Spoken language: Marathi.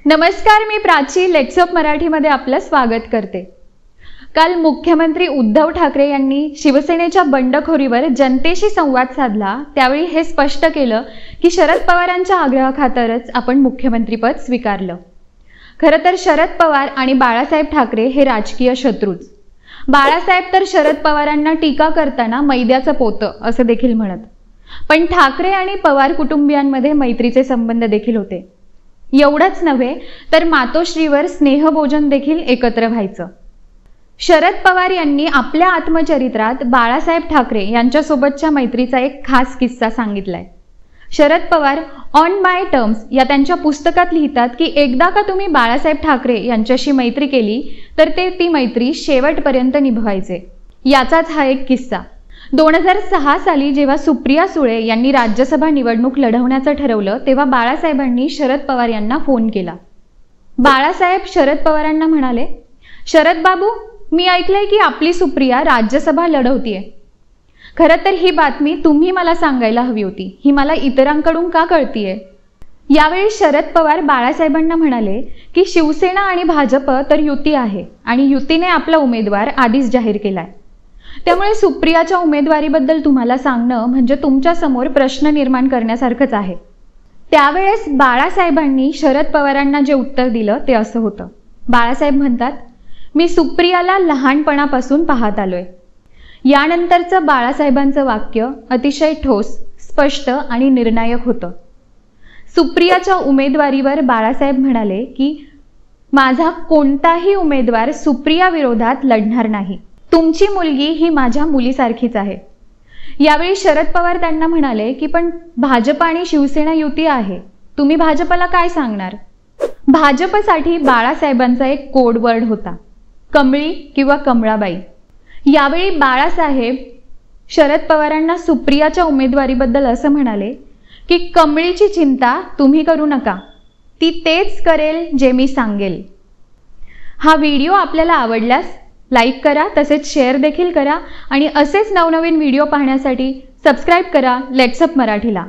नमस्कार, मी प्राची लेट्सअप मराठीमध्ये आपलं स्वागत करते। काल मुख्यमंत्री उद्धव ठाकरे यांनी शिवसेनेच्या बंडखोरीवर जनतेशी संवाद साधला। त्यावेळी हे स्पष्ट केलं की शरद पवारांच्या आग्रहाखातरच आपण मुख्यमंत्रीपद स्वीकारलं। खरं तर शरद पवार आणि बाळासाहेब ठाकरे हे राजकीय शत्रूच। बाळासाहेब तर शरद पवारांना टीका करताना मैद्याचं पोतं असं देखील म्हणत, पण ठाकरे आणि पवार कुटुंबियांमध्ये मैत्रीचे संबंध देखील होते। एवढंच नव्हे तर मातोश्रीवर स्नेहभोजन देखील एकत्र व्हायचं। शरद पवार यांनी आपल्या आत्मचरित्रात बाळासाहेब ठाकरे यांच्यासोबतच्या मैत्रीचा एक खास किस्सा सांगितलाय। Sharad Pawar on my terms या त्यांच्या पुस्तकात लिहितात की एकदा का तुम्ही बाळासाहेब ठाकरे यांच्याशी मैत्री केली तर ते ती मैत्री शेवटपर्यंत निभवायचे। याचाच हा एक किस्सा। 2006 साली जेव्हा सुप्रिया सुळे यांनी राज्यसभा निवडणूक लढवण्याचं ठरवलं तेव्हा बाळासाहेबांनी शरद पवार यांना फोन केला। बाळासाहेब शरद पवारांना म्हणाले, शरद बाबू, मी ऐकलंय की आपली सुप्रिया राज्यसभा लढवतीये। खरं तर ही बातमी तुम्ही मला सांगायला हवी होती, ही मला इतरांकडून का कळतीये? यावेळी शरद पवार बाळासाहेबांना म्हणाले की शिवसेना आणि भाजप तर युती आहे आणि युतीने आपला उमेदवार आधीच जाहीर केलाय, त्यामुळे सुप्रियाच्या उमेदवारीबद्दल तुम्हाला सांगणं म्हणजे तुमच्या समोर प्रश्न निर्माण करण्यासारखंच आहे। त्यावेळेस बाळासाहेबांनी शरद पवारांना जे उत्तर दिलं ते असं होतं। बाळासाहेब म्हणतात, मी सुप्रियाला लहानपणापासून पाहत आलोय। यानंतरचं बाळासाहेबांचं वाक्य अतिशय ठोस, स्पष्ट आणि निर्णायक होतं। सुप्रियाच्या उमेदवारीवर बाळासाहेब म्हणाले की माझा कोणताही उमेदवार सुप्रिया विरोधात लढणार नाही। तुमची मुलगी ही माझ्या मुलीसारखीच आहे। यावेळी शरद पवार त्यांना म्हणाले की पण भाजप आणि शिवसेना युती आहे, तुम्ही भाजपला काय सांगणार? भाजपसाठी बाळासाहेबांचा एक कोड वर्ड होता, कमळी किंवा कमळाबाई। यावेळी बाळासाहेब शरद पवारांना सुप्रियाच्या उमेदवारीबद्दल असं म्हणाले की कमळीची चिंता तुम्ही करू नका, ती तेच करेल जे मी सांगेल। हा व्हिडिओ आपल्याला आवडल्यास लाईक करा, तसेच शेअर देखील करा आणि असेच नवनवीन व्हिडिओ पाहण्यासाठी सबस्क्राईब करा लेट्सअप मराठीला।